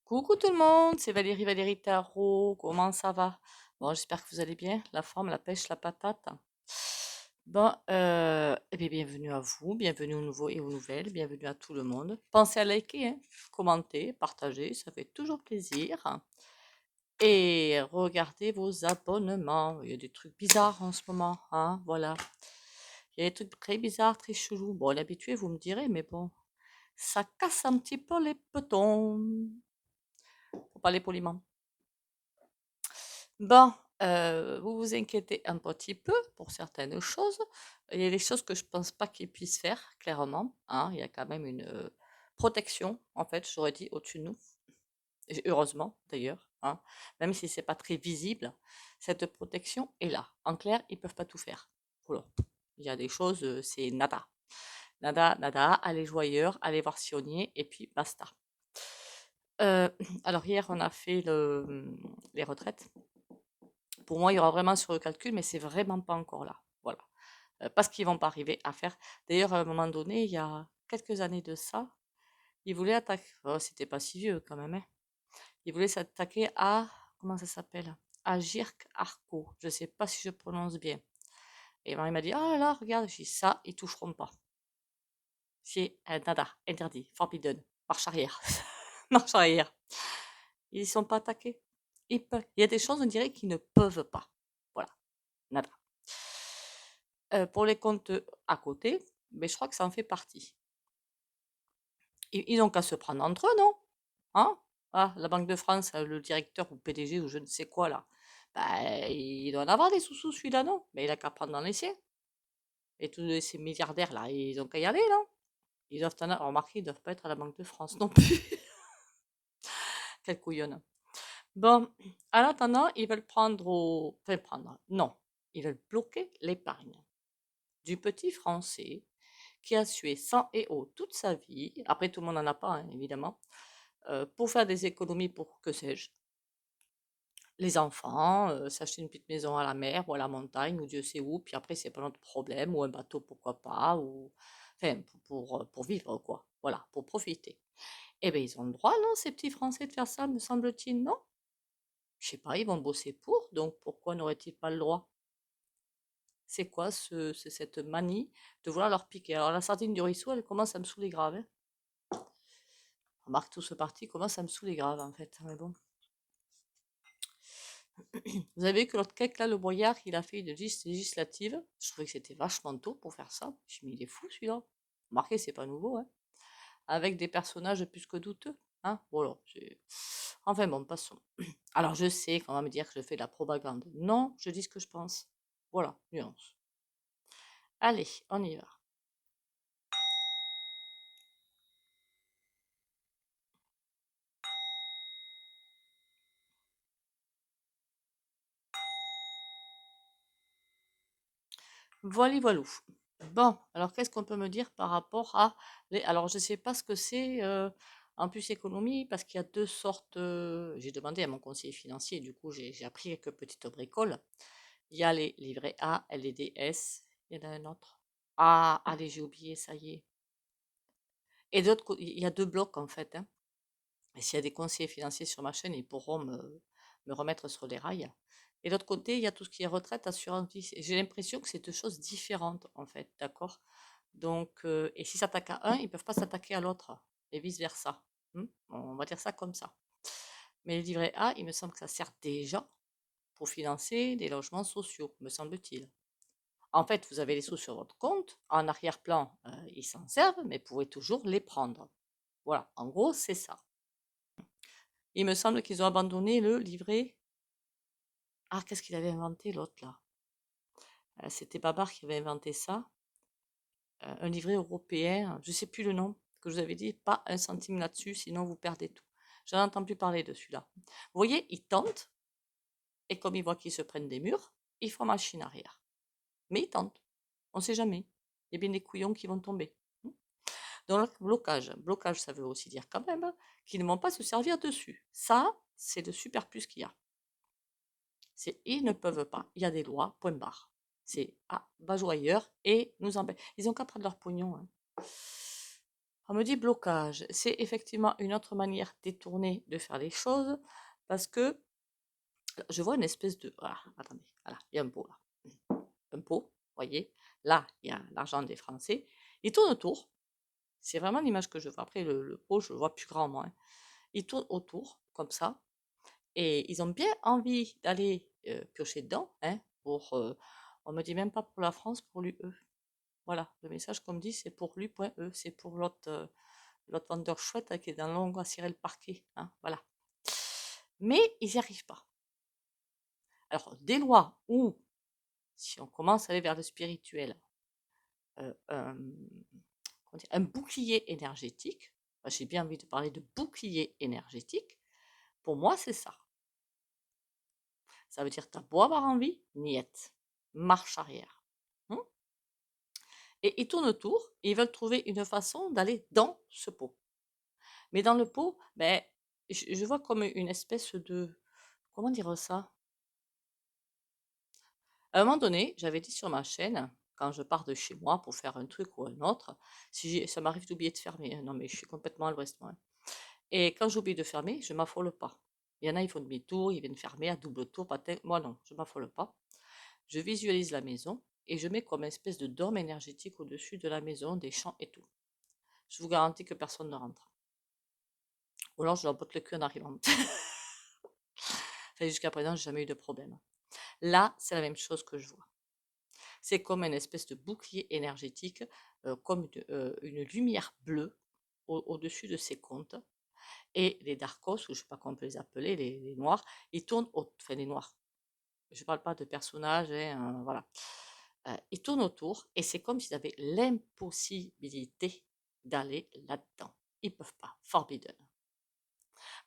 Coucou tout le monde, c'est Valérie Tarot. Comment ça va? Bon, j'espère que vous allez bien. La forme, la pêche, la patate. Bon, eh bien, bienvenue à vous, bienvenue aux nouveaux et aux nouvelles, bienvenue à tout le monde. Pensez à liker, hein, commenter, partager, ça fait toujours plaisir. Et regardez vos abonnements. Il y a des trucs bizarres en ce moment, hein, voilà. Il y a des trucs très bizarres, très chelous. Bon, l'habitué, vous me direz, mais bon, ça casse un petit peu les petons, pour parler poliment. Bon, vous vous inquiétez un petit peu pour certaines choses. Il y a des choses que je pense pas qu'ils puissent faire, clairement, hein. Il y a quand même une protection, en fait, j'aurais dit, au-dessus de nous. Et heureusement, d'ailleurs, hein. Même si c'est pas très visible, cette protection est là. En clair, ils peuvent pas tout faire. Voilà. Il y a des choses, c'est nada. Nada, nada, allez joyeur, allez voir Sionnier, et puis basta. Euh, alors hier, on a fait les retraites. Pour moi, il y aura vraiment sur le calcul, mais c'est vraiment pas encore là. Voilà. Parce qu'ils vont pas arriver à faire. D'ailleurs, à un moment donné, il y a quelques années de ça, ils voulaient attaquer. Oh, c'était pas si vieux quand même, hein. Ils voulaient s'attaquer à. Comment ça s'appelle? À Jirk Arco. Je sais pas si je prononce bien. Et Marie m'a dit: ah là, regarde, j'ai dit, ça, ils toucheront pas. C'est un nada, interdit, forbidden. Marche arrière. Marche arrière. Ils ne sont pas attaqués. Il y a des choses, on dirait, qu'ils ne peuvent pas. Voilà. Nada. Pour les comptes à côté, mais je crois que ça en fait partie. Ils ont qu'à se prendre entre eux, non? Hein? Ah, la Banque de France, le directeur ou PDG ou je ne sais quoi là, bah, il doit en avoir des sous-sous celui-là, non? Mais il a qu'à prendre dans les siens. Et tous ces milliardaires là, ils ont qu'à y aller, non? Ils doivent en avoir. Remarquez, ils doivent pas être à la Banque de France non plus. Quelle couillonne. Bon, en attendant, ils veulent prendre au. Enfin, prendre. Non. Ils veulent bloquer l'épargne du petit Français qui a sué sang et eau toute sa vie, après tout le monde n'en a pas, hein, évidemment, pour faire des économies pour, que sais-je, les enfants, s'acheter une petite maison à la mer ou à la montagne ou Dieu sait où, puis après c'est pas notre problème, ou un bateau pourquoi pas, ou enfin pour vivre quoi, voilà, pour profiter. Eh bien ils ont le droit, non, ces petits Français de faire ça, me semble-t-il, non? Je sais pas, ils vont bosser pour, donc pourquoi n'auraient-ils pas le droit? C'est quoi cette manie de vouloir leur piquer? Alors la sardine du ruisseau, elle commence à me saouler grave, hein. Remarque, tout ce parti commence à me saouler grave, en fait. Mais bon. Vous avez vu que l'autre cake, là, le Boyard, il a fait une liste législative. Je trouvais que c'était vachement tôt pour faire ça. Je me dis, il est fou, celui-là. Remarquez, c'est pas nouveau, hein. Avec des personnages plus que douteux. Hein, voilà. Enfin bon, passons. Alors, je sais qu'on va me dire que je fais de la propagande. Non, je dis ce que je pense. Voilà, nuance. Allez, on y va. Voilà, voilou. Bon, alors qu'est-ce qu'on peut me dire par rapport à les... Alors, je ne sais pas ce que c'est en plus économie, parce qu'il y a deux sortes. J'ai demandé à mon conseiller financier, du coup, j'ai appris quelques petites bricoles. Il y a les livrets A, LDS, il y en a un autre. Ah, allez, j'ai oublié, ça y est. Et d'autres, il y a deux blocs en fait, hein. Et s'il y a des conseillers financiers sur ma chaîne, ils pourront me remettre sur les rails. Et de l'autre côté, il y a tout ce qui est retraite, assurance vie. J'ai l'impression que c'est deux choses différentes, en fait, d'accord? Donc, et s'ils s'attaquent à un, ils ne peuvent pas s'attaquer à l'autre, et vice-versa. On va dire ça comme ça. Mais le livret A, il me semble que ça sert déjà pour financer des logements sociaux, me semble-t-il. En fait, vous avez les sous sur votre compte, en arrière-plan, ils s'en servent, mais vous pouvez toujours les prendre. Voilà, en gros, c'est ça. Il me semble qu'ils ont abandonné le livret. Ah, qu'est-ce qu'il avait inventé l'autre là? C'était Babar qui avait inventé ça. Un livret européen, je ne sais plus le nom, que je vous avais dit, pas un centime là-dessus, sinon vous perdez tout. J'en entends plus parler de celui-là. Vous voyez, ils tentent, et comme ils voient qu'ils se prennent des murs, ils font machine arrière. Mais ils tentent. On ne sait jamais. Il y a bien des couillons qui vont tomber. Donc, blocage. Blocage, ça veut aussi dire quand même qu'ils ne vont pas se servir dessus. Ça, c'est le super plus qu'il y a. C'est ils ne peuvent pas. Il y a des lois, point barre. C'est va jouer ailleurs et nous embêter. Ils ont qu'à prendre leur pognon, hein. On me dit blocage. C'est effectivement une autre manière détournée de faire les choses parce que je vois une espèce de... Ah, attendez, voilà, il y a un pot là. Un pot, voyez. Là, il y a l'argent des Français. Il tourne autour. C'est vraiment l'image que je vois. Après, le pot, je le vois plus grand, moi, hein. Il tourne autour, comme ça. Et ils ont bien envie d'aller piocher dedans, hein, on me dit même pas pour la France, pour l'UE. Voilà, le message qu'on me dit, c'est pour l'U.E, c'est pour l'autre vendeur chouette qui est dans l'ombre à cirer le parquet, hein, voilà. Mais ils n'y arrivent pas. Alors, des lois où, si on commence à aller vers le spirituel, un, un bouclier énergétique, j'ai bien envie de parler de bouclier énergétique, pour moi, c'est ça. Ça veut dire, t'as beau avoir envie, niette, marche arrière. Hein. Et ils tournent autour et ils veulent trouver une façon d'aller dans ce pot. Mais dans le pot, ben, je vois comme une espèce de... Comment dire ça? À un moment donné, j'avais dit sur ma chaîne, quand je pars de chez moi pour faire un truc ou un autre, si ça m'arrive d'oublier de fermer, hein, non mais je suis complètement à l'ouest moi, hein. Et quand j'oublie de fermer, je m'affole pas. Il y en a, ils font demi-tour, ils viennent fermer à double tour, moi non, je m'affole pas. Je visualise la maison et je mets comme une espèce de dôme énergétique au-dessus de la maison, des champs et tout. Je vous garantis que personne ne rentre. Ou alors je leur botte le cul en arrivant. Enfin, jusqu'à présent, j'ai jamais eu de problème. Là, c'est la même chose que je vois. C'est comme une espèce de bouclier énergétique, comme une lumière bleue au-dessus de ces comptes. Et les darkos, ou je ne sais pas comment on peut les appeler, les noirs, ils tournent, enfin les noirs. Je ne parle pas de personnages, hein, voilà. Ils tournent autour et c'est comme s'ils avaient l'impossibilité d'aller là-dedans. Ils ne peuvent pas. Forbidden.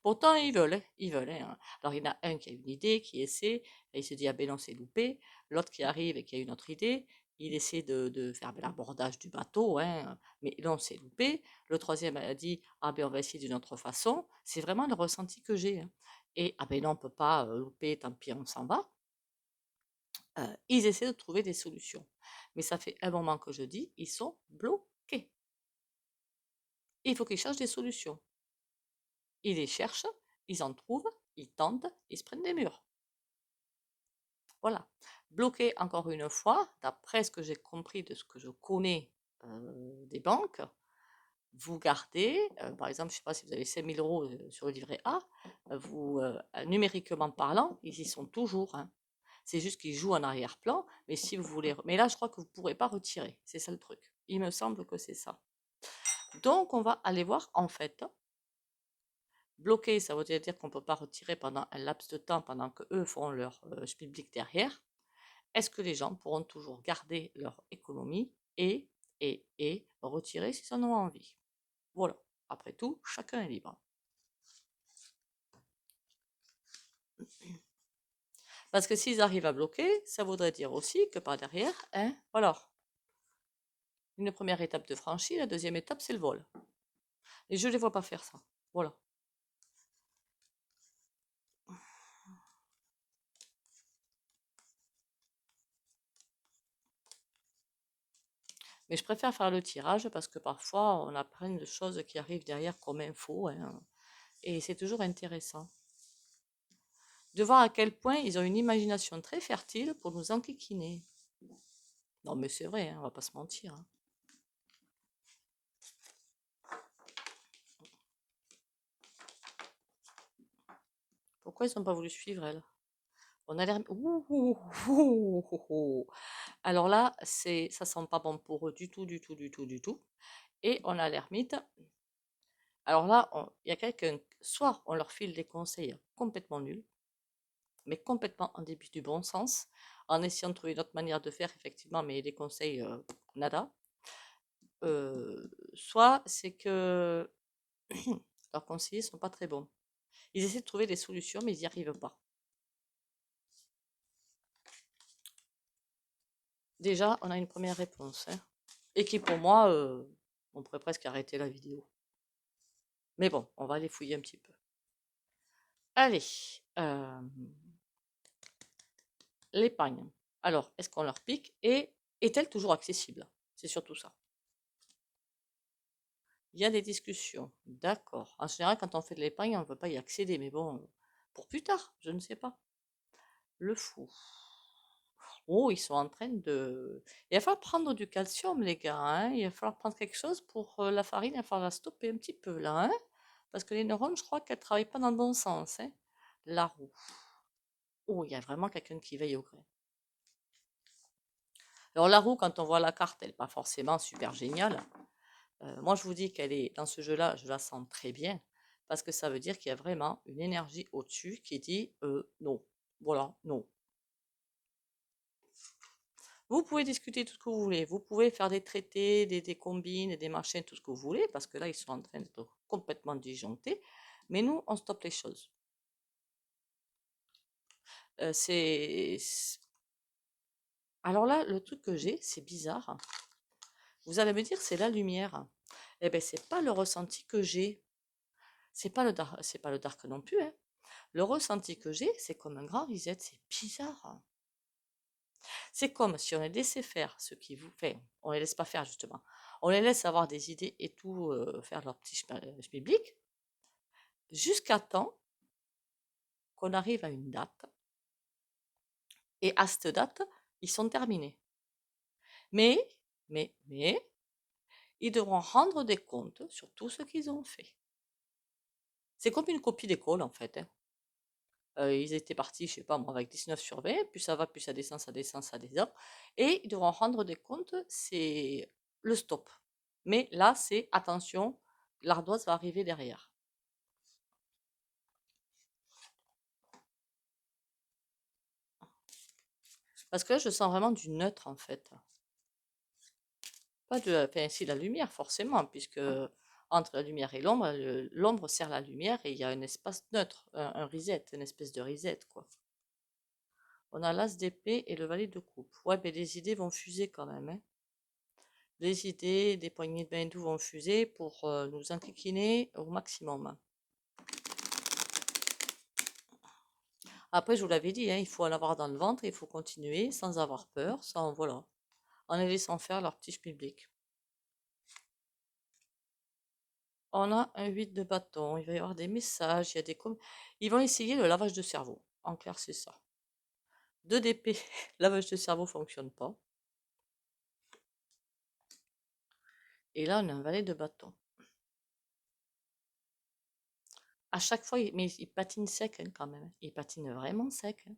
Pourtant, ils veulent, hein. Alors, il y en a un qui a une idée, qui essaie, et il se dit, ah ben non, c'est loupé. L'autre qui arrive et qui a une autre idée, il essaie de faire l'abordage du bateau, hein, mais non, c'est loupé. Le troisième a dit, ah ben on va essayer d'une autre façon. C'est vraiment le ressenti que j'ai, hein. Et, ah ben non, on ne peut pas louper, tant pis, on s'en va. Ils essaient de trouver des solutions. Mais ça fait un moment que je dis, ils sont bloqués. Il faut qu'ils cherchent des solutions. Ils les cherchent, ils en trouvent, ils tentent, ils se prennent des murs. Voilà. Bloqué encore une fois, d'après ce que j'ai compris de ce que je connais des banques, vous gardez, par exemple, je ne sais pas si vous avez 5 000 euros sur le livret A, numériquement parlant, ils y sont toujours, hein. C'est juste qu'ils jouent en arrière-plan, mais si vous voulez... Mais là, je crois que vous ne pourrez pas retirer. C'est ça le truc. Il me semble que c'est ça. Donc, on va aller voir, en fait, bloqué, ça veut dire qu'on ne peut pas retirer pendant un laps de temps, pendant qu'eux font leur public derrière. Est-ce que les gens pourront toujours garder leur économie et retirer s'ils en ont envie? Voilà. Après tout, chacun est libre. Parce que s'ils arrivent à bloquer, ça voudrait dire aussi que par derrière, hein, voilà. Une première étape de franchie, la deuxième étape, c'est le vol. Et je ne les vois pas faire ça. Voilà. Mais je préfère faire le tirage parce que parfois, on apprend des choses qui arrivent derrière comme info, hein, et c'est toujours intéressant de voir à quel point ils ont une imagination très fertile pour nous enquiquiner. Non, mais c'est vrai, hein, on va pas se mentir, hein. Pourquoi ils n'ont pas voulu suivre, elle? On a l'air... Ouh, ouh, ouh, ouh, ouh. Alors là, ça sent pas bon pour eux du tout, du tout, du tout, du tout. Et on a l'ermite. Alors là, il y a quelqu'un, soit on leur file des conseils complètement nuls, mais complètement en début du bon sens, en essayant de trouver une autre manière de faire, effectivement, mais des conseils, nada. Soit c'est que leurs conseillers sont pas très bons. Ils essaient de trouver des solutions, mais ils n'y arrivent pas. Déjà, on a une première réponse, hein, et qui pour moi, on pourrait presque arrêter la vidéo. Mais bon, on va aller fouiller un petit peu. Allez, l'épargne. Alors, est-ce qu'on leur pique et est-elle toujours accessible? C'est surtout ça. Il y a des discussions. D'accord. En général, quand on fait de l'épargne, on ne peut pas y accéder. Mais bon, pour plus tard, je ne sais pas. Le fou. Oh, ils sont en train de... Il va falloir prendre du calcium, les gars, hein. Il va falloir prendre quelque chose pour la farine. Il va falloir la stopper un petit peu, là, hein. Parce que les neurones, je crois qu'elles ne travaillent pas dans le bon sens, hein. La roue. Oh, il y a vraiment quelqu'un qui veille au grain. Alors, la roue, quand on voit la carte, elle n'est pas forcément super géniale. Moi, je vous dis qu'elle est dans ce jeu-là, je la sens très bien. Parce que ça veut dire qu'il y a vraiment une énergie au-dessus qui dit non. Voilà, non. Vous pouvez discuter tout ce que vous voulez. Vous pouvez faire des traités, des combines, des machins, tout ce que vous voulez. Parce que là, ils sont en train d'être complètement disjonctés. Mais nous, on stoppe les choses. C'est... Alors là, le truc que j'ai, c'est bizarre. Vous allez me dire, c'est la lumière. Eh bien, c'est pas le ressenti que j'ai. C'est pas le dark non plus, hein. Le ressenti que j'ai, c'est comme un grand reset. C'est bizarre. C'est comme si on les laissait faire ce qui vous fait. On les laisse pas faire, justement. On les laisse avoir des idées et tout, faire leur petit schmilblick, jusqu'à temps qu'on arrive à une date. Et à cette date, ils sont terminés. Mais, mais, ils devront rendre des comptes sur tout ce qu'ils ont fait. C'est comme une copie d'école, en fait, hein. Ils étaient partis, je sais pas moi, avec 19 sur 20, plus ça va, plus ça descend, ça descend, ça descend. Et ils devront rendre des comptes, c'est le stop. Mais là, c'est attention, l'ardoise va arriver derrière. Parce que là, je sens vraiment du neutre, en fait. Pas de, enfin, si la lumière, forcément, puisque entre la lumière et l'ombre, l'ombre sert la lumière et il y a un espace neutre, un reset, une espèce de reset, quoi. On a l'as d'épée et le valet de coupe. Ouais, mais les idées vont fuser quand même, hein. Les idées, des poignées de main doux vont fuser pour nous enquiquiner au maximum. Après, je vous l'avais dit, hein, il faut en avoir dans le ventre, il faut continuer sans avoir peur, sans, voilà, en les laissant faire leur petit public. On a un 8 de bâton, il va y avoir des messages, il y a des ils vont essayer le lavage de cerveau. En clair, c'est ça. 2 d'épée, lavage de cerveau fonctionne pas. Et là, on a un valet de bâton. À chaque fois, mais il patine sec, hein, quand même. Il patine vraiment sec, hein.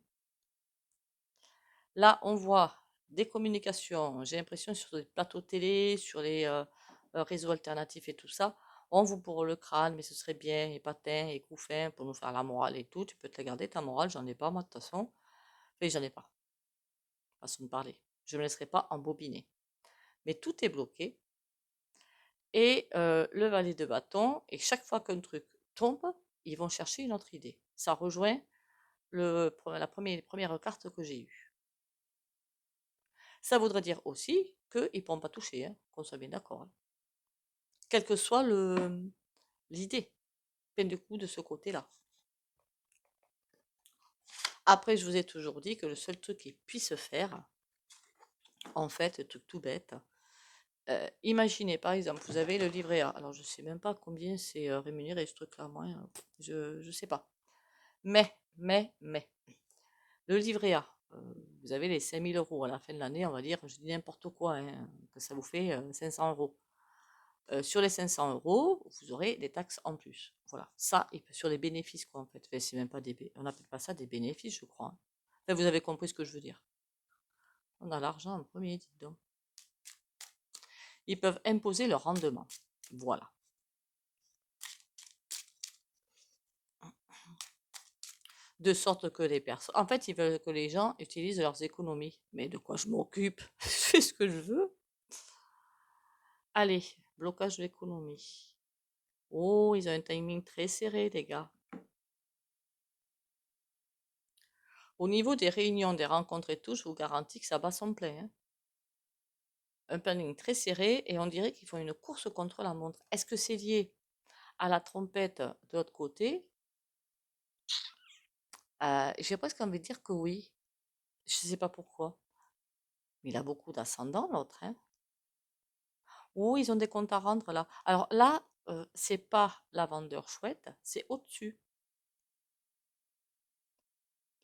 Là, on voit des communications, j'ai l'impression sur les plateaux télé, sur les réseaux alternatifs et tout ça. On vous pour le crâne, mais ce serait bien, et patin, et couffin, pour nous faire la morale et tout. Tu peux te la garder, ta morale, j'en ai pas, moi, de toute façon. Enfin, j'en ai pas, façon de parler. Je ne me laisserai pas embobiner. Mais tout est bloqué. Et le valet de bâton, et chaque fois qu'un truc tombe, ils vont chercher une autre idée. Ça rejoint la première carte que j'ai eue. Ça voudrait dire aussi qu'ils ne pourront pas toucher, hein, qu'on soit bien d'accord, hein. Quelle que soit l'idée, peine de coup de ce côté-là. Après, je vous ai toujours dit que le seul truc qu'ils puissent faire, en fait, truc tout bête, imaginez par exemple, vous avez le livret A. Alors, je ne sais même pas combien c'est rémunéré ce truc-là, moi, hein, je ne sais pas. Mais, le livret A, vous avez les 5000 euros à la fin de l'année, on va dire, je dis n'importe quoi, hein, que ça vous fait 500 euros. Sur les 500 euros, vous aurez des taxes en plus. Voilà, ça, et sur les bénéfices, quoi, en fait. Enfin, c'est même pas on n'appelle pas ça des bénéfices, je crois, hein. Enfin, vous avez compris ce que je veux dire. On a l'argent en premier, dites donc. Ils peuvent imposer leur rendement. Voilà. De sorte que les personnes... En fait, ils veulent que les gens utilisent leurs économies. Mais de quoi je m'occupe? Je fais ce que je veux. Allez, blocage de l'économie. Oh, ils ont un timing très serré, les gars. Au niveau des réunions, des rencontres et tout, je vous garantis que ça bat son plein, hein. Un planning très serré et on dirait qu'ils font une course contre la montre. Est-ce que c'est lié à la trompette de l'autre côté? J'ai presque envie de dire que oui. Je ne sais pas pourquoi. Mais il a beaucoup d'ascendant, l'autre, hein. ou ils ont des comptes à rendre là. Alors là, c'est pas la vendeur chouette, c'est au-dessus.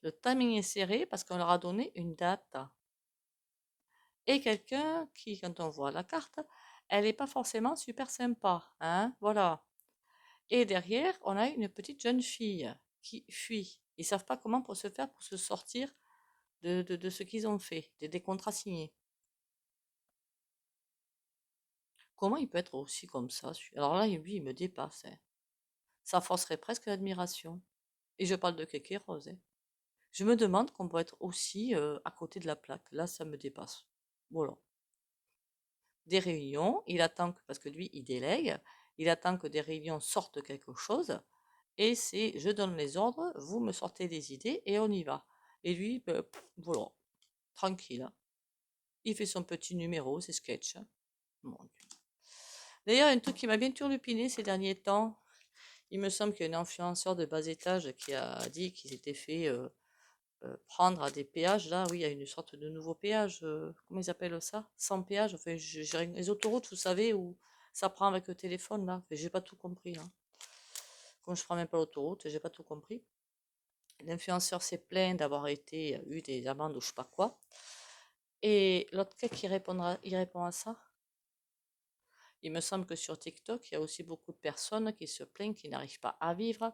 Le timing est serré parce qu'on leur a donné une date. Et quelqu'un qui, quand on voit la carte, elle n'est pas forcément super sympa, hein, voilà. Et derrière, on a une petite jeune fille qui fuit. Ils savent pas comment pour se faire pour se sortir de ce qu'ils ont fait, des contrats signés. Comment il peut être aussi comme ça? Alors là, lui, il me dépasse, hein. Ça forcerait presque l'admiration. Et je parle de Kéké Rose, hein. Je me demande qu'on peut être aussi à côté de la plaque. Là, ça me dépasse. Voilà. Des réunions, il attend que, parce que lui, il délègue, il attend que des réunions sortent quelque chose, et c'est je donne les ordres, vous me sortez des idées et on y va. Et lui, ben, voilà, tranquille, hein. Il fait son petit numéro, ses sketchs, hein. Mon Dieu. D'ailleurs, un truc qui m'a bien turlupiné ces derniers temps, il me semble qu'il y a un influenceur de bas étage qui a dit qu'il s'était fait prendre à des péages. Là, oui, il y a une sorte de nouveau péage. Comment ils appellent ça? Sans péage. Enfin, les autoroutes, vous savez, où ça prend avec le téléphone, là. Enfin, j'ai pas tout compris, hein. Comme je prends même pas l'autoroute, j'ai pas tout compris. L'influenceur s'est plaint d'avoir été eu des amendes ou je sais pas quoi. Et l'autre gars qui il répond à ça. Il me semble que sur TikTok, il y a aussi beaucoup de personnes qui se plaignent qu'ils n'arrivent pas à vivre,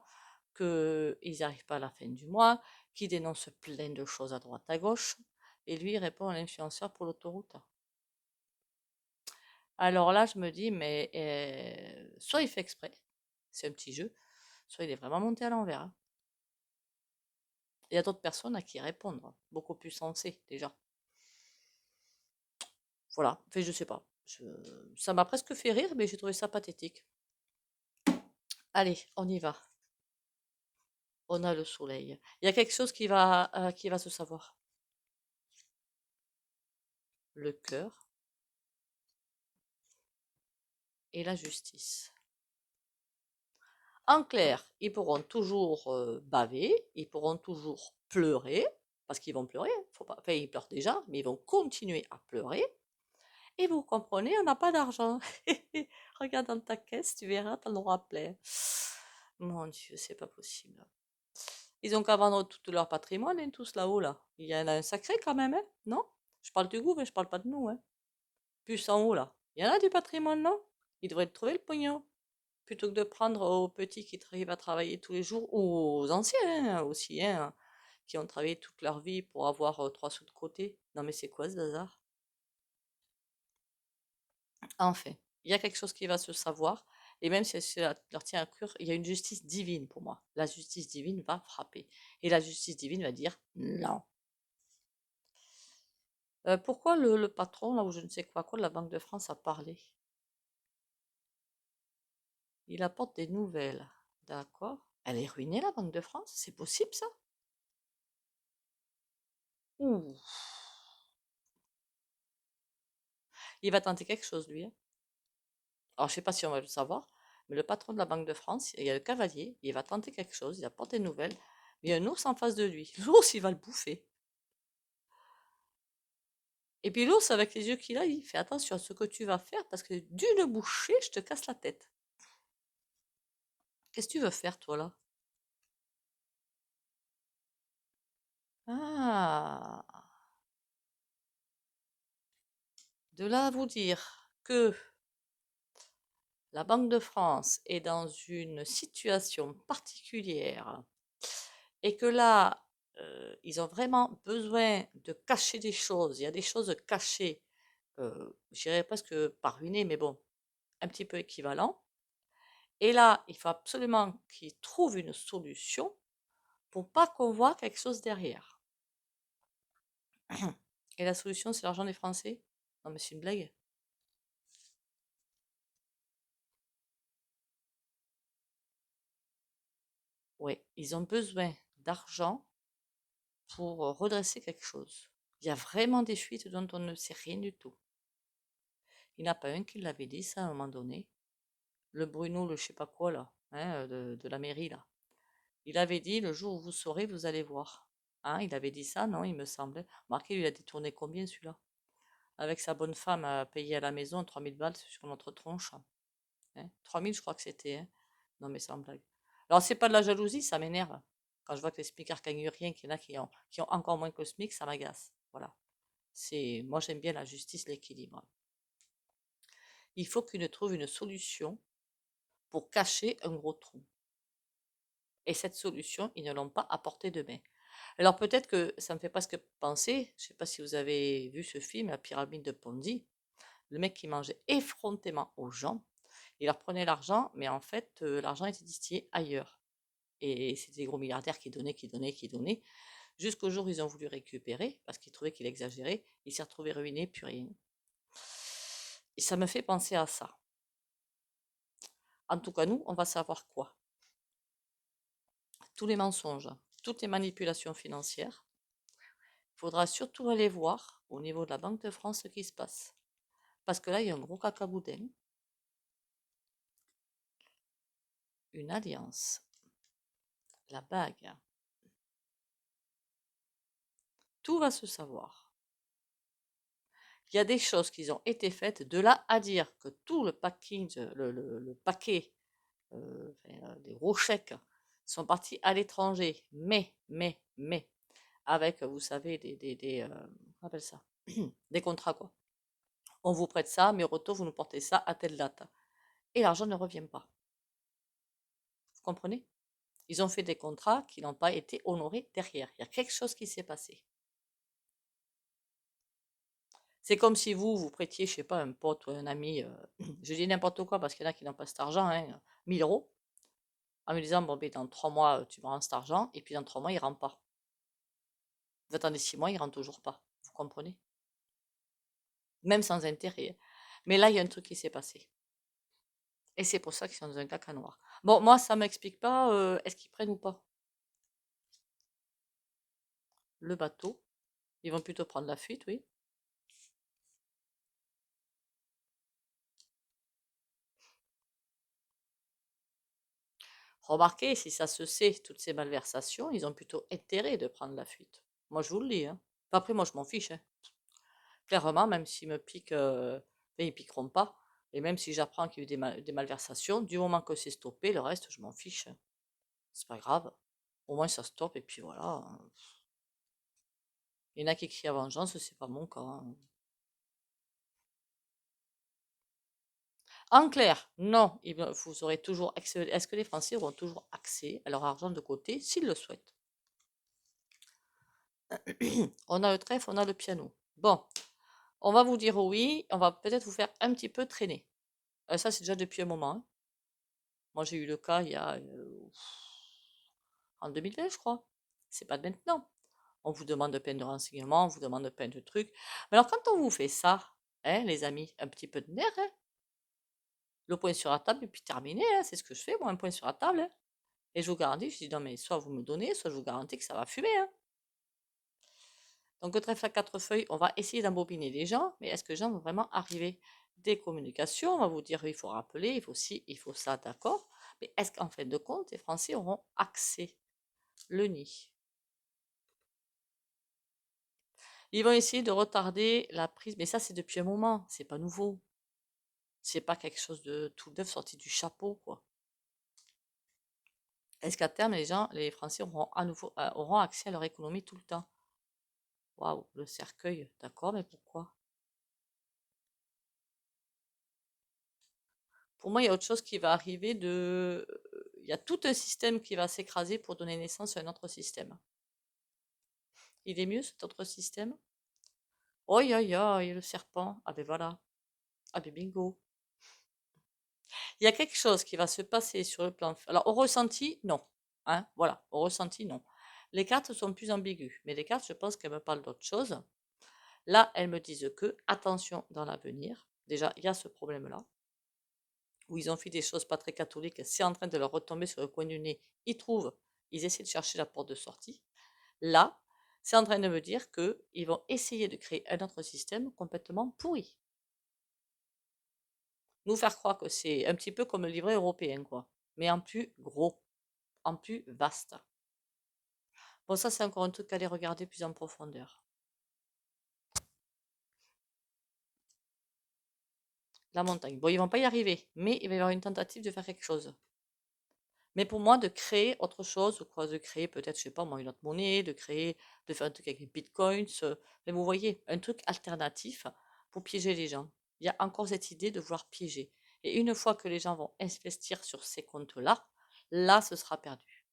qu'ils n'arrivent pas à la fin du mois, qui dénoncent plein de choses à droite à gauche. Et lui, il répond à l'influenceur pour l'autoroute. Alors là, je me dis, mais soit il fait exprès, c'est un petit jeu, soit il est vraiment monté à l'envers, hein. Il y a d'autres personnes à qui répondre, beaucoup plus sensées déjà. Voilà, enfin, je sais pas. Ça m'a presque fait rire, mais j'ai trouvé ça pathétique. Allez, on y va. On a le soleil. Il y a quelque chose qui va se savoir. Le cœur et la justice. En clair, ils pourront toujours baver, ils pourront toujours pleurer, parce qu'ils vont pleurer, faut pas, enfin ils pleurent déjà, mais ils vont continuer à pleurer. Et vous comprenez, on n'a pas d'argent. Regarde dans ta caisse, tu verras, t'en auras plein. Mon Dieu, c'est pas possible. Ils ont qu'à vendre tout leur patrimoine, hein, tous là-haut, là. Il y en a un sacré quand même, hein, non? Je parle du gouvernement, je parle pas de nous, hein. Plus en haut, là. Il y en a du patrimoine, non? Ils devraient trouver le pognon. Plutôt que de prendre aux petits qui arrivent à travailler tous les jours, ou aux anciens hein, aussi, hein, qui ont travaillé toute leur vie pour avoir 3 sous de côté. Non mais c'est quoi ce hasard? Enfin, il y a quelque chose qui va se savoir, et même si ça leur tient à cœur, il y a une justice divine pour moi. La justice divine va frapper. Et la justice divine va dire non. Pourquoi le patron, là, ou je ne sais quoi, de la Banque de France a parlé? Il apporte des nouvelles. D'accord. Elle est ruinée, la Banque de France? C'est possible, ça? Ouh. Il va tenter quelque chose, lui, hein. Alors, je ne sais pas si on va le savoir, mais le patron de la Banque de France, il y a le cavalier, il va tenter quelque chose, il apporte des nouvelles, mais il y a un ours en face de lui. L'ours, il va le bouffer. Et puis l'ours, avec les yeux qu'il a, il fait attention à ce que tu vas faire, parce que d'une bouchée, je te casse la tête. Qu'est-ce que tu veux faire, toi, là? Ah, de là à vous dire que la Banque de France est dans une situation particulière et que là, ils ont vraiment besoin de cacher des choses. Il y a des choses cachées, je dirais presque pas ruinées, mais bon, un petit peu équivalent. Et là, il faut absolument qu'ils trouvent une solution pour pas qu'on voit quelque chose derrière. Et la solution, c'est l'argent des Français? Non, mais c'est une blague. Oui, ils ont besoin d'argent pour redresser quelque chose. Il y a vraiment des fuites dont on ne sait rien du tout. Il n'y en a pas un qui l'avait dit, ça, à un moment donné. Le Bruno, le je sais pas quoi, là, hein, de la mairie, là. Il avait dit, le jour où vous saurez, vous allez voir. Hein, il avait dit ça, non, il me semblait. Marqué, il a détourné combien, celui-là? avec sa bonne femme à payer à la maison 3000 balles sur notre tronche. Hein. 3000, je crois que c'était. Hein. Non, mais sans blague. Alors, c'est pas de la jalousie, ça m'énerve. Quand je vois que les smicards gagnent rien, qu'il y en a qui ont encore moins que le SMIC, ça m'agace. Voilà. Moi, j'aime bien la justice, l'équilibre. Il faut qu'ils trouvent une solution pour cacher un gros trou. Et cette solution, ils ne l'ont pas apportée de main. Alors peut-être que ça me fait presque penser, je ne sais pas si vous avez vu ce film, La pyramide de Ponzi, le mec qui mangeait effrontément aux gens, il leur prenait l'argent, mais en fait, l'argent était distillé ailleurs. Et c'était des gros milliardaires qui donnaient, qui donnaient, qui donnaient, jusqu'au jour où ils ont voulu récupérer, parce qu'ils trouvaient qu'il exagérait, il s'est retrouvé ruiné, plus rien. Et ça me fait penser à ça. En tout cas, nous, on va savoir quoi? Tous les mensonges, toutes les manipulations financières. Il faudra surtout aller voir au niveau de la Banque de France ce qui se passe. Parce que là, il y a un gros cacaboudin, une alliance, la bague. Tout va se savoir. Il y a des choses qui ont été faites, de là à dire que tout le paquet, paquet des gros chèques sont partis à l'étranger, mais, avec, vous savez, on appelle ça, des contrats quoi. On vous prête ça, mais au retour, vous nous portez ça à telle date. Et l'argent ne revient pas. Vous comprenez? Ils ont fait des contrats qui n'ont pas été honorés derrière. Il y a quelque chose qui s'est passé. C'est comme si vous prêtiez, je sais pas, un pote ou un ami, je dis n'importe quoi parce qu'il y en a qui n'ont pas cet argent, hein, 1000 euros, en me disant, bon, ben, dans 3 mois, tu me rends cet argent, et puis dans 3 mois, il ne rentre pas. Vous attendez 6 mois, il ne rentre toujours pas. Vous comprenez? Même sans intérêt. Mais là, il y a un truc qui s'est passé. Et c'est pour ça qu'ils sont dans un caca noir. Bon, moi, ça ne m'explique pas, est-ce qu'ils prennent ou pas le bateau. Ils vont plutôt prendre la fuite, oui. Remarquez, si ça se sait, toutes ces malversations, ils ont plutôt intérêt de prendre la fuite. Moi, je vous le dis. Hein. Après, moi, je m'en fiche. Hein. Clairement, même s'ils me piquent, ils piqueront pas. Et même si j'apprends qu'il y a eu des malversations, du moment que c'est stoppé, le reste, je m'en fiche. Hein. C'est pas grave. Au moins, ça stoppe et puis voilà. Hein. Il y en a qui crient à vengeance, c'est pas mon cas. Hein. En clair, non, vous aurez toujours accès. Est-ce que les Français auront toujours accès à leur argent de côté s'ils le souhaitent? On a le trèfle, on a le piano. Bon, on va vous dire oui, on va peut-être vous faire un petit peu traîner. Ça, c'est déjà depuis un moment. Hein. Moi, j'ai eu le cas il y a en 2020, je crois. C'est pas de maintenant. On vous demande plein de renseignements, on vous demande plein de trucs. Mais alors, quand on vous fait ça, hein, les amis, un petit peu de nerf, hein, le point sur la table et puis terminé. Hein, c'est ce que je fais, moi, un point sur la table. Hein. Et je vous garantis, je dis non, mais soit vous me donnez, soit je vous garantis que ça va fumer. Hein. Donc, le trèfle à 4 feuilles, on va essayer d'embobiner les gens, mais est-ce que les gens vont vraiment arriver? Des communications, on va vous dire il faut rappeler, il faut ci, il faut ça, d'accord. Mais est-ce qu'en fin de compte, les Français auront accès? Le nid. Ils vont essayer de retarder la prise, mais ça c'est depuis un moment, c'est pas nouveau. C'est pas quelque chose de tout neuf sorti du chapeau, quoi. Est-ce qu'à terme, les Français auront à nouveau auront accès à leur économie tout le temps? Waouh, le cercueil, d'accord, mais pourquoi? Pour moi, il y a autre chose qui va arriver il y a tout un système qui va s'écraser pour donner naissance à un autre système. Il est mieux cet autre système? Oh, il y a le serpent. Ah ben voilà. Ah ben bingo. Il y a quelque chose qui va se passer sur le plan. Alors, au ressenti, non. Hein, voilà, au ressenti, non. Les cartes sont plus ambiguës, mais les cartes, je pense qu'elles me parlent d'autre chose. Là, elles me disent que, attention dans l'avenir, déjà, il y a ce problème-là, où ils ont fait des choses pas très catholiques, c'est en train de leur retomber sur le coin du nez, ils essaient de chercher la porte de sortie. Là, c'est en train de me dire qu'ils vont essayer de créer un autre système complètement pourri. Nous faire croire que c'est un petit peu comme le livret européen, quoi, mais en plus gros, en plus vaste. Bon, ça, c'est encore un truc à aller regarder plus en profondeur. la montagne. Bon, ils vont pas y arriver, mais il va y avoir une tentative de faire quelque chose. Mais pour moi, de créer autre chose, ou quoi, de créer peut-être, je sais pas moi, une autre monnaie, de faire un truc avec les bitcoins, mais vous voyez, un truc alternatif pour piéger les gens. Il y a encore cette idée de vouloir piéger. Et une fois que les gens vont investir sur ces comptes-là, là, ce sera perdu.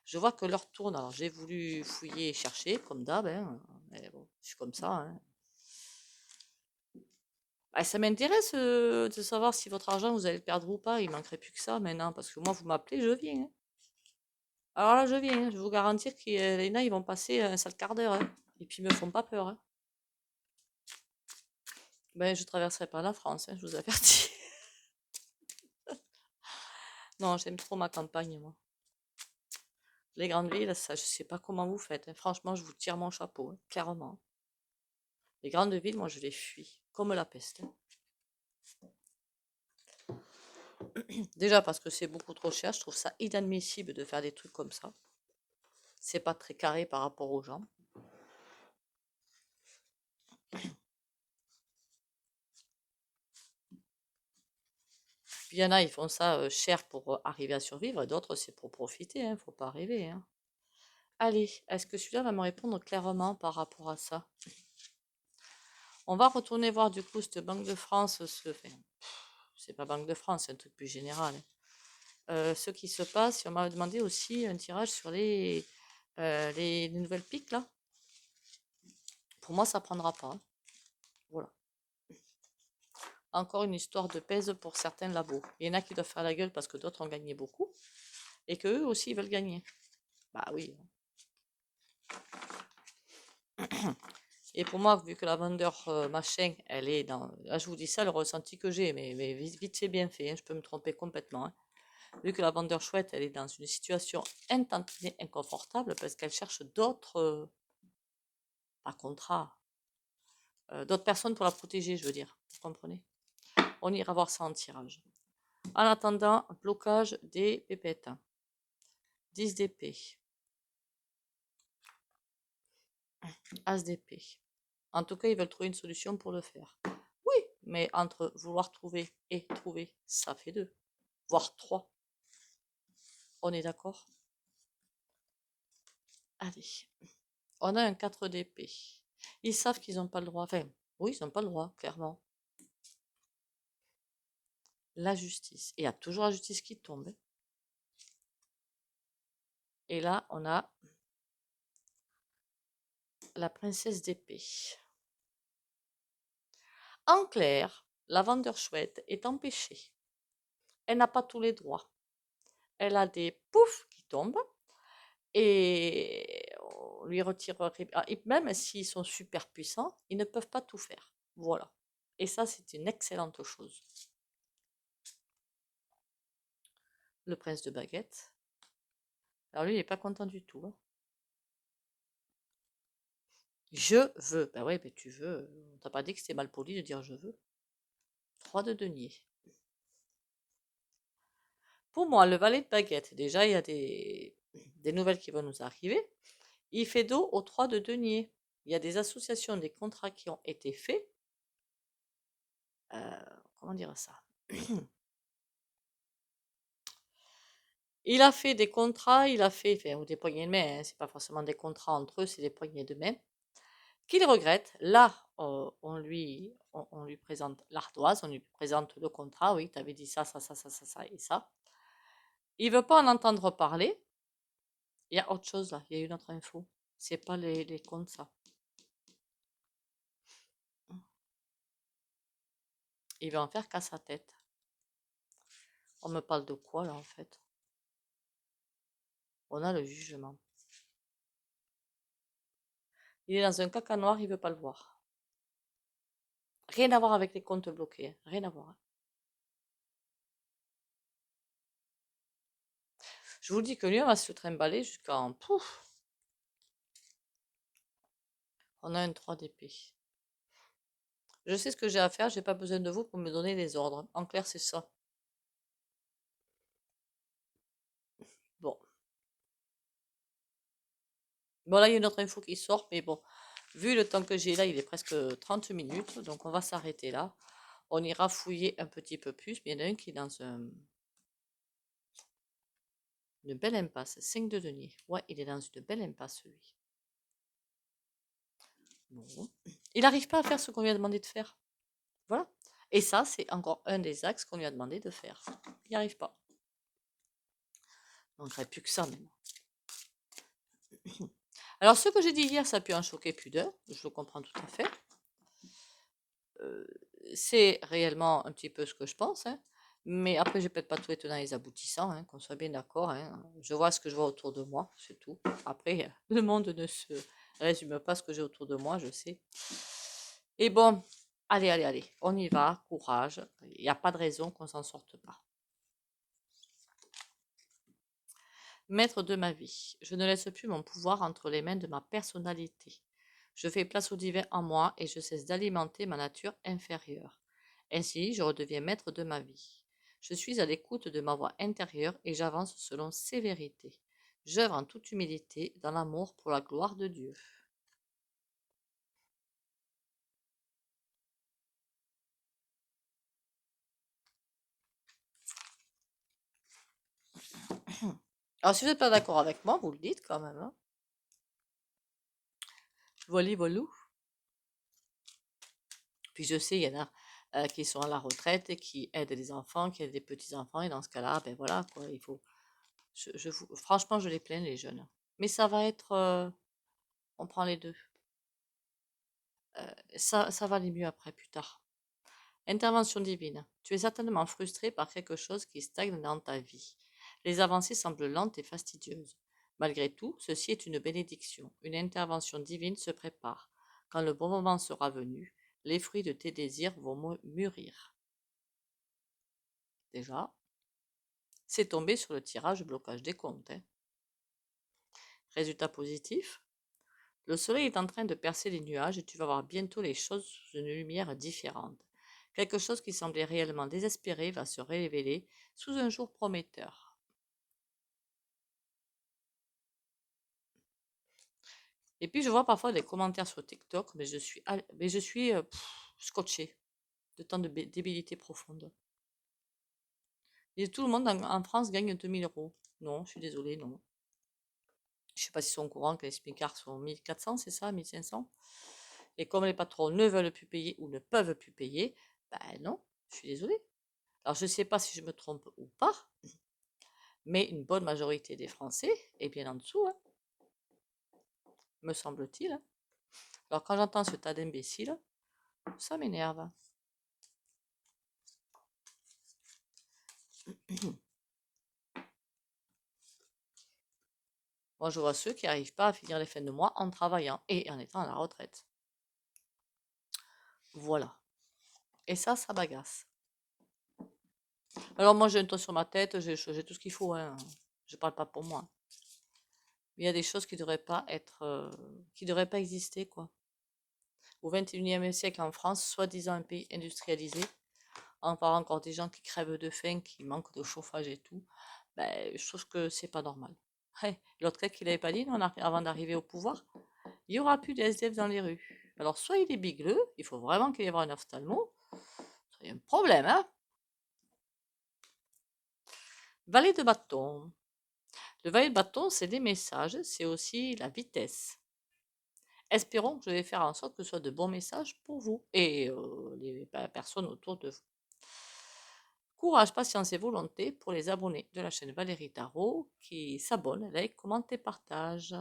Je vois que l'heure tourne, alors j'ai voulu fouiller et chercher, comme d'hab, hein, mais bon, je suis comme ça, hein. Bah, ça m'intéresse de savoir si votre argent, vous allez le perdre ou pas. Il manquerait plus que ça maintenant, parce que moi, vous m'appelez, je viens, hein. Alors là, je viens, hein. Je vais vous garantir qu'il y en a, ils vont passer un sale quart d'heure, hein. Et puis, ils me font pas peur, hein. Ben, je traverserai pas la France, hein, je vous avertis. Non, j'aime trop ma campagne, moi. Les grandes villes, ça, je sais pas comment vous faites, hein. Franchement, je vous tire mon chapeau, hein, clairement. Les grandes villes, moi, je les fuis, comme la peste, hein. Déjà parce que c'est beaucoup trop cher, je trouve ça inadmissible de faire des trucs comme ça. C'est pas très carré par rapport aux gens. Puis il y en a, ils font ça cher pour arriver à survivre, et d'autres, c'est pour profiter, hein, faut pas rêver, hein. Allez, est-ce que celui-là va me répondre clairement par rapport à ça? On va retourner voir du coup cette Banque de France, enfin, c'est pas Banque de France, c'est un truc plus général, hein. Ce qui se passe, et on m'a demandé aussi un tirage sur les nouvelles piques là. Pour moi, ça prendra pas, hein. Voilà. Encore une histoire de pèse pour certains labos. Il y en a qui doivent faire la gueule parce que d'autres ont gagné beaucoup et qu'eux aussi ils veulent gagner. Bah oui. Et pour moi, vu que la vendeur machin, elle est dans. Là, je vous dis ça, le ressenti que j'ai, mais vite c'est bien fait, hein, je peux me tromper complètement, hein. Vu que la vendeur chouette, elle est dans une situation intenable, inconfortable, parce qu'elle cherche d'autres, pas contrats, d'autres personnes pour la protéger, je veux dire. Vous comprenez? On ira voir ça en tirage. En attendant, blocage des pépettes. 10 d'épée. As d'épée. En tout cas, ils veulent trouver une solution pour le faire. Oui, mais entre vouloir trouver et trouver, ça fait 2, voire 3. On est d'accord? Allez. On a un 4 d'épée. Ils savent qu'ils n'ont pas le droit. Enfin, oui, ils n'ont pas le droit, clairement. La justice. Et il y a toujours la justice qui tombe, hein. Et là, on a la princesse d'épée. En clair, la vendeur chouette est empêchée. Elle n'a pas tous les droits. Elle a des poufs qui tombent et on lui retirerait. Et même s'ils sont super puissants, ils ne peuvent pas tout faire. Voilà. Et ça, c'est une excellente chose. Le prince de baguette. Alors lui, il n'est pas content du tout, hein. Je veux. Ben ouais, ben tu veux. On t'a pas dit que c'était mal poli de dire je veux. 3 de denier. Pour moi, le valet de baguette, déjà, il y a des nouvelles qui vont nous arriver. Il fait dos aux 3 de denier. Il y a des associations, des contrats qui ont été faits. Comment dire ça? Il a fait des contrats, il a fait, enfin, ou des poignées de main, hein, c'est pas forcément des contrats entre eux, c'est des poignées de main, qu'il regrette. Là, on lui présente l'ardoise, on lui présente le contrat, oui, tu avais dit ça, ça, ça, ça, ça, ça et ça. Il veut pas en entendre parler. Il y a autre chose là, il y a une autre info. C'est pas les comptes, ça. Il veut en faire qu'à sa tête. On me parle de quoi là en fait? On a le jugement. Il est dans un caca noir, il veut pas le voir. Rien à voir avec les comptes bloqués, hein. Rien à voir, hein. Je vous dis que lui, on va se trimballer jusqu'en pouf. On a un 3 d'épée. Je sais ce que j'ai à faire, j'ai pas besoin de vous pour me donner les ordres. En clair, c'est ça. Bon. Bon, là, il y a une autre info qui sort, mais bon, vu le temps que j'ai là, il est presque 30 minutes, donc on va s'arrêter là. On ira fouiller un petit peu plus, mais il y en a un qui est dans une belle impasse. 5 de denier. Ouais, il est dans une belle impasse, lui. Bon. Il n'arrive pas à faire ce qu'on lui a demandé de faire. Voilà. Et ça, c'est encore un des axes qu'on lui a demandé de faire. Il n'y arrive pas. Il ne manquerait plus que ça même. Alors, ce que j'ai dit hier, ça a pu en choquer plus d'un. Je le comprends tout à fait. C'est réellement un petit peu ce que je pense. Hein. Mais après, j'ai peut-être pas tout les tenants et les aboutissants, hein, qu'on soit bien d'accord. Hein. Je vois ce que je vois autour de moi, c'est tout. Après, le monde ne se résume pas à ce que j'ai autour de moi, je sais. Et bon, allez, allez, allez, on y va, courage. Il n'y a pas de raison qu'on s'en sorte pas. Maître de ma vie, je ne laisse plus mon pouvoir entre les mains de ma personnalité. Je fais place au divin en moi et je cesse d'alimenter ma nature inférieure. Ainsi, je redeviens maître de ma vie. Je suis à l'écoute de ma voix intérieure et j'avance selon ses vérités. J'œuvre en toute humilité dans l'amour pour la gloire de Dieu. Alors, si vous n'êtes pas d'accord avec moi, vous le dites quand même. Hein. Voilà, voilà. Puis je sais, il y en a qui sont à la retraite et qui aident les enfants, qui aident les petits-enfants. Et dans ce cas-là, ben voilà, quoi, il faut. Franchement, je les plains, les jeunes. Mais ça va être. On prend les deux. Ça va aller mieux après, plus tard. Intervention divine. Tu es certainement frustré par quelque chose qui stagne dans ta vie. Les avancées semblent lentes et fastidieuses. Malgré tout, ceci est une bénédiction. Une intervention divine se prépare. Quand le bon moment sera venu, les fruits de tes désirs vont mûrir. Déjà, c'est tombé sur le tirage blocage des comptes. Hein. Résultat positif, le soleil est en train de percer les nuages et tu vas voir bientôt les choses sous une lumière différente. Quelque chose qui semblait réellement désespéré va se révéler sous un jour prometteur. Et puis je vois parfois des commentaires sur TikTok, mais je suis scotché de tant de débilité profonde. Et tout le monde en France gagne 2000 euros. Non, je suis désolée, non. Je ne sais pas s'ils sont au courant que les smicards sont 1400, c'est ça, 1500. Et comme les patrons ne veulent plus payer ou ne peuvent plus payer, ben non, je suis désolée. Alors je ne sais pas si je me trompe ou pas, mais une bonne majorité des Français est bien en dessous, hein, me semble-t-il. Hein. Alors quand j'entends ce tas d'imbéciles, ça m'énerve. Moi je vois ceux qui n'arrivent pas à finir les fins de mois en travaillant et en étant à la retraite. Voilà. Et ça m'agace. Alors moi j'ai un toit sur ma tête, j'ai tout ce qu'il faut, hein. Je parle pas pour moi. Il y a des choses qui devraient pas être, qui devraient pas exister, quoi. Au XXIe siècle en France, soi-disant un pays industrialisé, on voit encore des gens qui crèvent de faim, qui manquent de chauffage et tout. Ben, je trouve que c'est pas normal. Ouais, l'autre qu'il n'avait pas dit, non, avant d'arriver au pouvoir, il n'y aura plus de SDF dans les rues. Alors, soit il est bigleux, il faut vraiment qu'il y ait un ophtalmo, soit il y a un problème, hein. Valet de bâton. Le valet de bâton, c'est des messages, c'est aussi la vitesse. Espérons que je vais faire en sorte que ce soit de bons messages pour vous et les personnes autour de vous. Courage, patience et volonté pour les abonnés de la chaîne Valérie Tarot qui s'abonnent, like, commentent et partagent.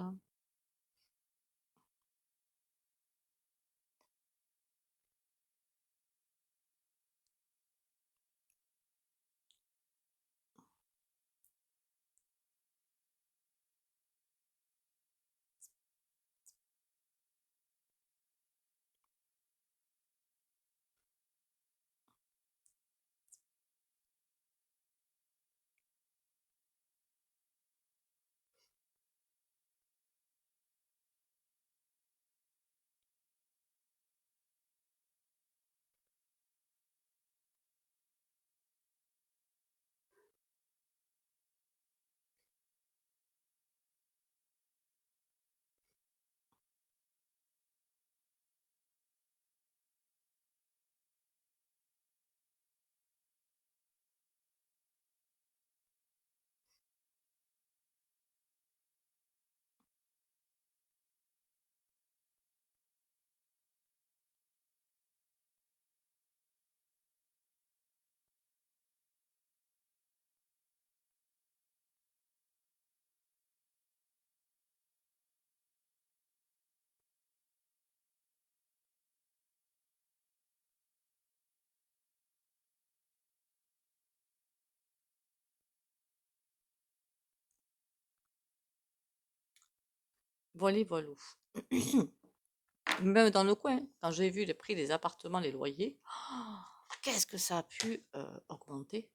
Voilà, voilou. Même dans le coin, quand j'ai vu le prix des appartements, les loyers, qu'est-ce que ça a pu augmenter?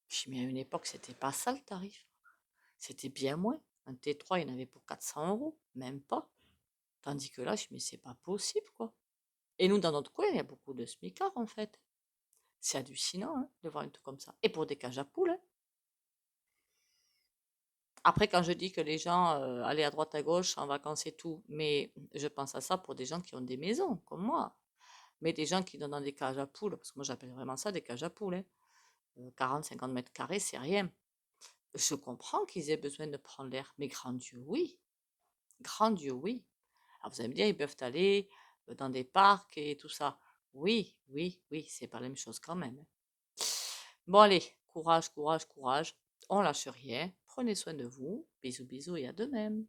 Je mais à une époque, c'était pas ça le tarif. C'était bien moins. Un T3, il y en avait pour 400 euros, même pas. Tandis que là, je mais c'est pas possible, quoi. Et nous, dans notre coin, il y a beaucoup de smicards, en fait. C'est hallucinant, hein, de voir un truc comme ça. Et pour des cages à poules, hein. Après, quand je dis que les gens allaient à droite à gauche en vacances et tout, mais je pense à ça pour des gens qui ont des maisons, comme moi. Mais des gens qui donnent dans des cages à poules, parce que moi j'appelle vraiment ça des cages à poules, hein. 40, 50 mètres carrés, c'est rien. Je comprends qu'ils aient besoin de prendre l'air, mais grand Dieu, oui. Grand Dieu, oui. Alors vous allez me dire, ils peuvent aller dans des parcs et tout ça. Oui, oui, oui, c'est pas la même chose quand même, hein. Bon, allez, courage, courage, courage. On lâche rien. Prenez soin de vous. Bisous, bisous et à demain.